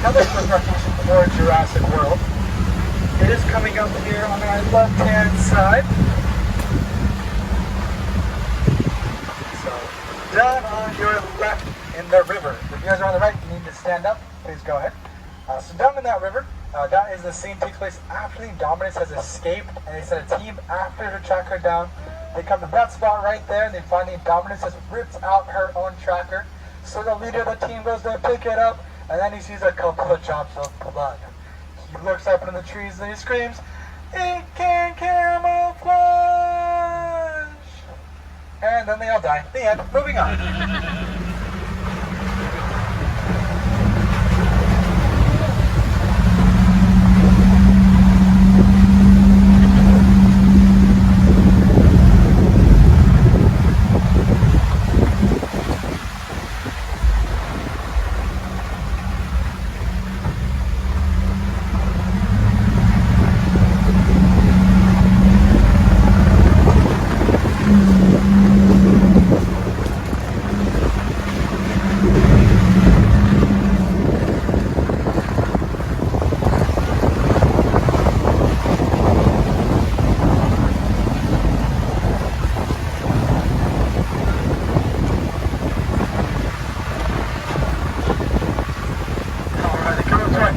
another film location for Jurassic World. It is coming up here on our left-hand side. So, down on your left in the river. If you guys are on the right, you need to stand up. Please go ahead. So down in that river, that is the scene takes place after the Indominus has escaped, and they send a team after to track her down. They come to that spot right there, and they find the Indominus has ripped out her own tracker. So the leader of the team goes there, pick it up, and then he sees a couple of drops of blood. He looks up in the trees and he screams, "It can camouflage!" And then they all die. The end. Moving on.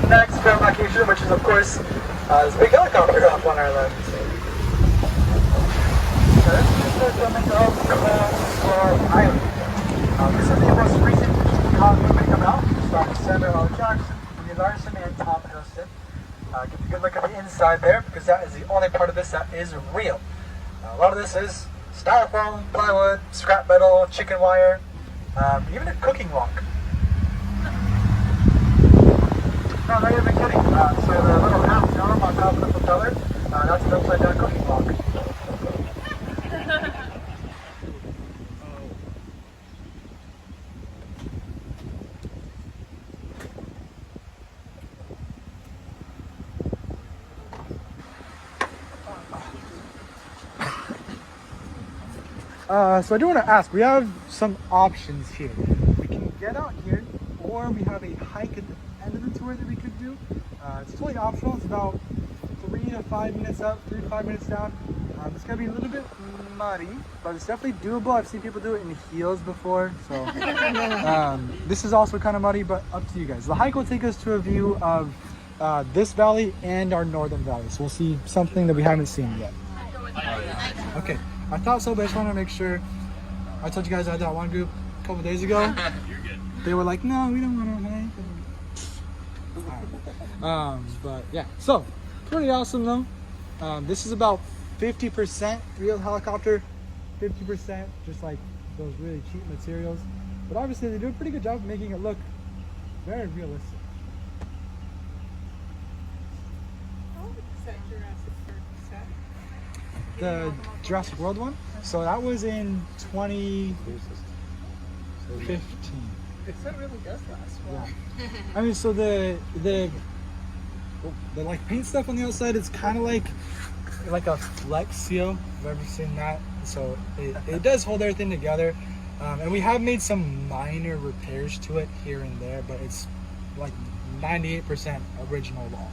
Next film location, which is of course this big helicopter up on our left. So this is the filming of Cold Island. This is the most recent movie to come out, starring Samuel L. Jackson, Brie Larson, and Tom Hiddleston. Get a good look at the inside there, because that is the only part of this that is real. A lot of this is styrofoam, plywood, scrap metal, chicken wire, even a cooking wok. No, I'm not even kidding. So the little half dome on top of the propeller, that's an upside down cooking block. So I do want to ask, we have some options here. We can get out here, or we have a hike at the end of the tour that we could do. It's totally optional. It's about 3 to 5 minutes up, 3 to 5 minutes down. It's gonna be a little bit muddy, but it's definitely doable. I've seen people do it in heels before, so this is also kind of muddy, but up to you guys. The hike will take us to a view of this valley and our northern valley, so we'll see something that we haven't seen yet. Okay, I thought so, but I just want to make sure. I told you guys I had that one group a couple days ago. You're good. They were like, "No, we don't want to hike." But yeah, so pretty awesome though. This is about 50% real helicopter, 50% just like those really cheap materials. But obviously they do a pretty good job of making it look very realistic. The Jurassic World one? So that was in 2015. It really does last well. Yeah. I mean, so the like paint stuff on the outside, it's kind of like a Flex Seal. I've ever seen that. So it does hold everything together. And we have made some minor repairs to it here and there, but it's like 98% original wall.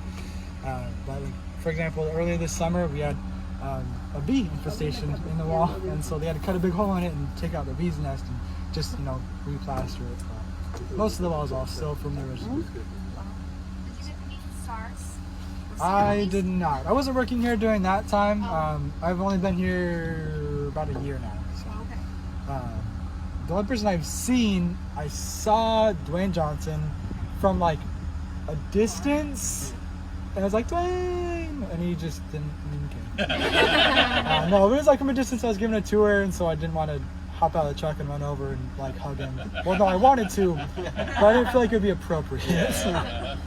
But like, for example, earlier this summer we had a bee infestation in the wall, and so they had to cut a big hole in it and take out the bee's nest and just replaster it. Most of the wall is all still from the original. Did you get to meet the stars? I did not. I wasn't working here during that time. I've only been here about a year now. So. Okay. The only person I've seen, I saw Dwayne Johnson from like a distance, and I was like, "Dwayne," and he just didn't care. No, it was like from a distance. I was giving a tour, and so I didn't want to hop out of the truck and run over and like hug him. Well, no, I wanted to, but I didn't feel like it would be appropriate. Alright,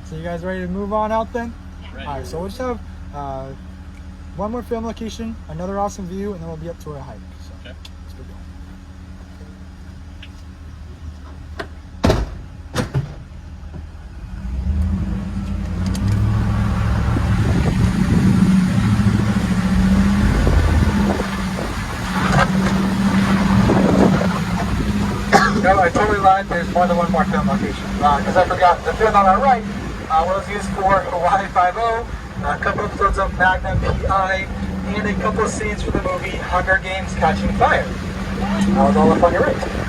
so you guys ready to move on out then? Alright, so we'll just have one more film location, another awesome view, and then we'll be up to our hike. So Okay. let's get going. No, I totally storyline, there's more than one more film location. Because I forgot, the film on our right was used for Hawaii Five-0, a couple episodes of Magnum PI, and a couple of scenes from the movie Hunger Games Catching Fire. That was all up on your right.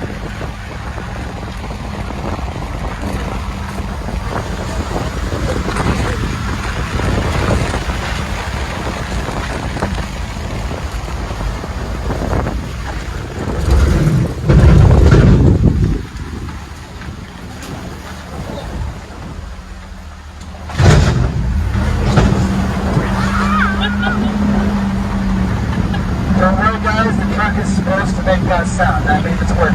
Don't worry guys, the truck is supposed to make that sound. That means it's working.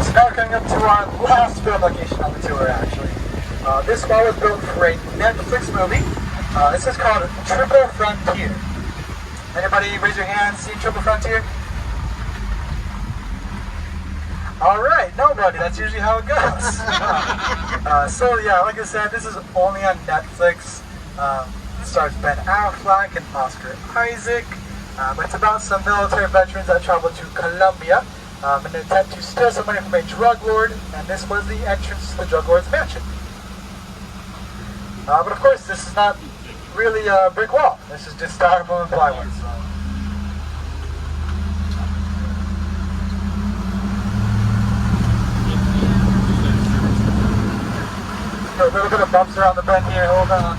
So now we're coming up to our last film location on the tour actually. This one was built for a Netflix movie. This is called Triple Frontier. Anybody raise your hand, see Triple Frontier? Alright, nobody. That's usually how it goes. So yeah, like I said, this is only on Netflix. It stars Ben Affleck and Oscar Isaac. It's about some military veterans that travel to Colombia in an attempt to steal some money from a drug lord, and this was the entrance to the drug lord's mansion. But of course, this is not really a brick wall. This is just styrofoam and plywood. So. A little bit of bumps around the bend here, hold on.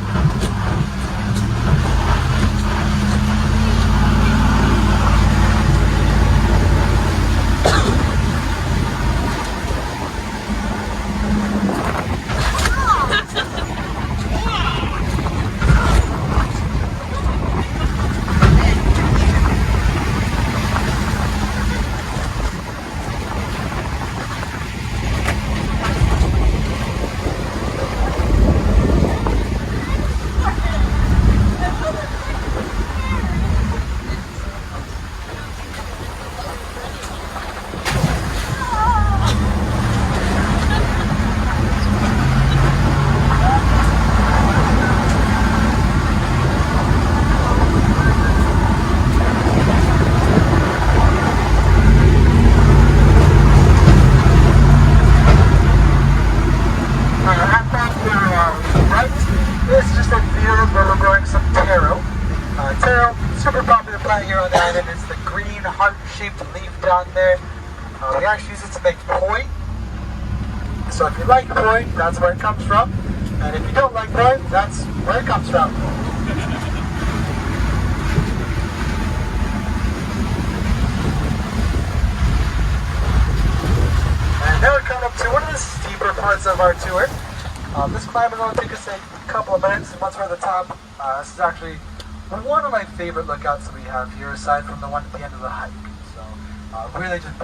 This is just a field where we're growing some taro. Taro, super popular plant here on the island. It's the green heart-shaped leaf down there. We actually use it to make poi. So if you like poi, that's where it comes from. And if you don't like poi, that's where it comes from. And now we're coming up to one of the steeper parts of our tour. This climb is going to take us a couple of minutes, and once we're at the top, this is actually one of my favorite lookouts that we have here, aside from the one at the end of the hike. So, really just